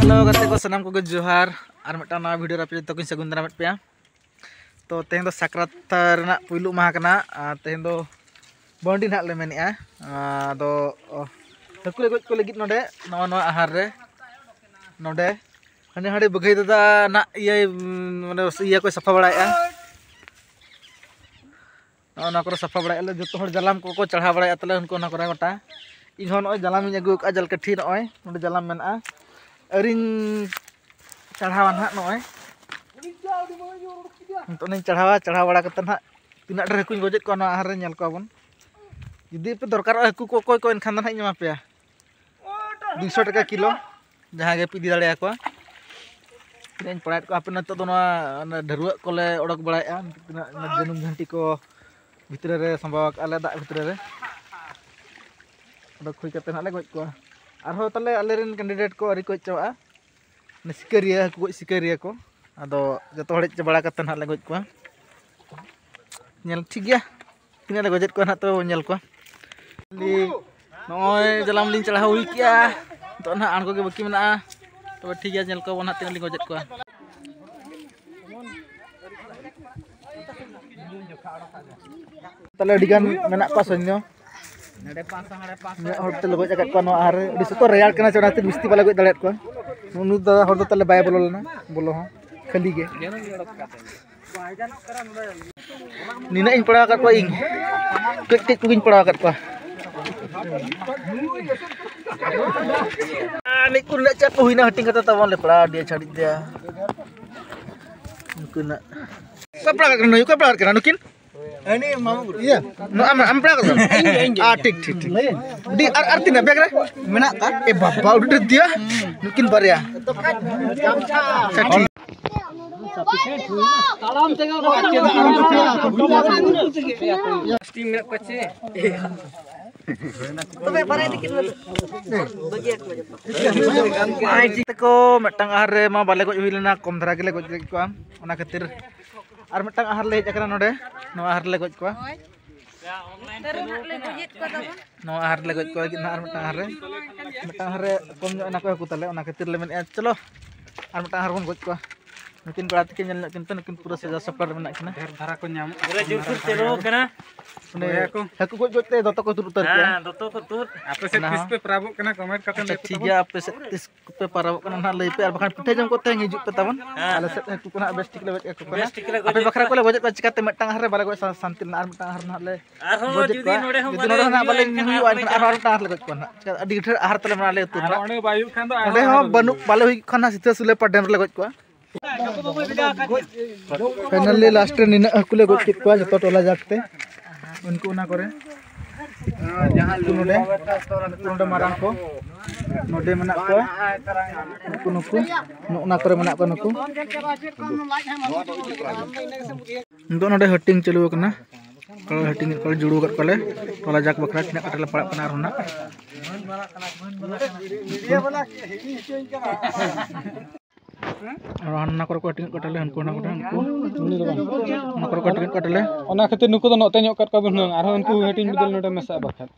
Halo kata ko sanam ko Johar ar metang na video rapi to kin sagun darat pe to tehen do sakrat na puilu maha kana tehen do bondi nak le meni do takule goj ko legit node no ahar re node hani hade bagai dada na iya mane iya ko safa baraया ona ko safa baraया le joto hor jalam ko chढ़ा baraया tale unko na kore gota ᱤᱧ ᱦᱚᱸ ᱱᱚᱜᱼᱚᱭ ᱡᱟᱞᱟᱢᱤᱧ ᱟᱹᱜᱩ ᱠᱟᱜᱼᱟ ᱡᱟᱞ ᱠᱟᱹᱴᱷᱤ ᱱᱚᱜᱼᱚᱭ ᱱᱚᱰᱮ ᱡᱟᱞᱟᱢ ᱢᱮᱱᱟᱜᱼᱟ ᱟᱹᱨᱤᱧ ᱪᱟᱲᱦᱟᱣᱟ ᱱᱟᱦᱟᱜ ᱱᱚᱜᱼᱚᱭ ᱱᱤᱛᱚᱜ ᱤᱧ ᱪᱟᱲᱦᱟᱣ ᱵᱟᱲᱟ ᱠᱟᱛᱮ ᱱᱟᱦᱟᱜ ᱛᱤᱱᱟᱹᱜ ᱰᱷᱮᱨ ᱦᱟᱹᱠᱩᱧ ᱜᱚᱡᱮᱫ ᱠᱚᱣᱟ ᱱᱚᱣᱟ ᱟᱦᱟᱨ ᱨᱮ ᱧᱮᱞ ᱠᱚᱣᱟᱵᱚᱱ ᱡᱩᱫᱤ ᱯᱮ ᱫᱚᱨᱠᱟᱨᱚᱜᱼᱟ ᱦᱟᱹᱠᱩ ko ᱚᱠᱚᱭ ᱠᱚ ᱮᱱᱠᱷᱟᱱ ᱫᱚ ᱱᱟᱦᱟᱜ ᱤᱧ ᱮᱢᱟ ᱯᱮᱭᱟ 200 ᱴᱟᱠᱟ ᱠᱤᱞᱳ ᱡᱟᱦᱟᱸ ᱜᱮ ᱯᱮ ᱤᱫᱤ ᱫᱟᱲᱮᱭᱟᱠᱚᱣᱟ ᱤᱧ ᱯᱟᱲᱟᱭᱮᱫ ᱠᱚᱣᱟ ᱟᱯᱮ ᱱᱤᱛᱚᱜ ᱫᱚ ᱱᱚᱣᱟ ᱰᱷᱟᱹᱨᱣᱟᱹᱜ ᱠᱚᱞᱮ ᱚᱰᱚᱠ ᱵᱟᱲᱟᱭᱮᱫᱼᱟ ᱛᱤᱱᱟᱹᱜ ᱡᱟᱹᱱᱩᱢ ᱡᱷᱟᱹᱱᱴᱤ ᱠᱚ ᱵᱷᱤᱛᱨᱤ ᱨᱮ ᱥᱟᱢᱵᱟᱣ ᱠᱟᱜᱼᱟ ᱞᱮ ᱫᱟᱜ ᱵᱷᱤᱛᱨᱤ ᱨᱮ ᱚᱰᱚᱠ ᱦᱩᱭ ᱠᱟᱛᱮ ᱱᱟᱦᱟᱜ ᱞᱮ ᱜᱚᱡ ᱠᱚᱣᱟ ᱟᱨᱦᱚᱸ ᱛᱟᱦᱞᱮ ᱟᱞᱮᱨᱮᱱ ᱠᱮᱱᱰᱤᱰᱮᱴ ᱠᱚ ᱟᱹᱣᱨᱤ ᱠᱚ ᱦᱮᱡ ᱪᱟᱵᱟᱜᱼᱟ ᱥᱤᱠᱟᱹᱨᱤᱭᱟᱹ ᱦᱟᱹᱠᱩ ᱜᱚᱡ ᱥᱤᱠᱟᱹᱨᱤᱭᱟᱹ ko ᱟᱫᱚ ᱡᱚᱛᱚ ᱦᱚᱲ ᱦᱮᱡ ᱵᱟᱲᱟ ᱠᱟᱛᱮ ᱱᱟᱦᱟᱜ ᱞᱮ ᱜᱚᱡ ᱠᱚᱣᱟ ᱧᱮᱞ ᱴᱷᱤक ᱜᱮᱭᱟ ᱛᱤᱱᱟᱹᱜ ᱞᱮ ᱜᱚᱡᱮᱫ ᱠᱚᱣᱟ ᱱᱟᱦᱟᱜ ᱛᱚ ᱧᱮᱞ ᱠᱚᱣᱟ ᱱᱚᱜᱼᱚᱭ ᱡᱟᱞᱟᱢ ᱞᱤᱧ ᱪᱟᱲᱦᱟᱣ ᱦᱩᱭ ᱠᱮᱜᱼᱟ ᱱᱤᱛᱚᱜ ᱱᱟᱦᱟᱜ ᱟᱬᱜᱚ ᱜᱮ ᱵᱟᱹᱠᱤ ᱢᱮᱱᱟᱜᱼᱟ ᱛᱚᱵᱮ ᱴᱷᱤक ᱜᱮᱭᱟ ᱧᱮᱞ ᱠᱚᱣᱟᱵᱚᱱ ᱱᱟᱦᱟᱜ ᱛᱤᱱᱟᱹᱜ ᱞᱤᱧ ᱜᱚᱡᱮᱫ ᱠᱚᱣᱟ ᱛᱟᱦᱞᱮ ᱟᱹᱰᱤ ᱜᱟᱱ ᱢᱮᱱᱟᱜ ᱠᱚᱣᱟ ᱥᱚৈᱱᱚ hor tele goj akat ko no are di soto real kana chona te bisti bala goj dalet ko nu da hor do tale bay bolo lena bolo ho khali ge nina ing pada akat ko ing kek ku ing pada akat ko ani kun nak chat huina hating kata tawan le pala dia cari dia kuna kapra kana nukin ini mamu iya no am pernah kan tik di artinya bag re menak kan bapa udah dia mungkin barya sapi kalam tengah steam minyak kece tapi parah dikit bagi aku aja teko metang ahar re ma bale goj huilena kom dhara gele goj ko ona khatir ar metang ahar le hej akana node no ahar le goj ko no ahar le goj ko lagi na ar metang ahar re kom nyok na ko haku tale ona khatir le men chalo ar metang ahar bon goj ko mungkin berarti ke nyel kintu mungkin pura saja sapar menak kena dhara ko nyam pura jurut tero kana haku goj te doto ko turut ter doto ko tur ape se tis pe parabuk kana comment katen le ठीक है ape se tis pe parabuk kana na lei pe ar bakan puthe jam ko te ngijuk pe tawan ala set haku kana bestik le ko kana ape bakra ko le gojat chikate metang ahar re bala goj santil na ar metang ahar na le arho judi node hom bale na bale huyu an ar ar ahar le goj ko na adi dher ahar tale na le tur na one bayu khan do ode ho banuk bale hui khana sitha sule pa dem le goj ko finally last निना हकुले गज कित को जतो टोला जाकते उनको ना करे जहां नोडे मारांग को नोडे मना को नुकु ना करे मना को नुकु ndo node hurting चालू करना kalau hurting kalau जुड़ू कर कले टोला जाक बकरा तिना कटले पड़ा कना रोना Rohan nakor ko tingkat katale hanko na kodan ko ni do nakor ko tingkat katale ona khate nuko do note nyok kat ka bunang arho unku hating bidal noda mesa bakhat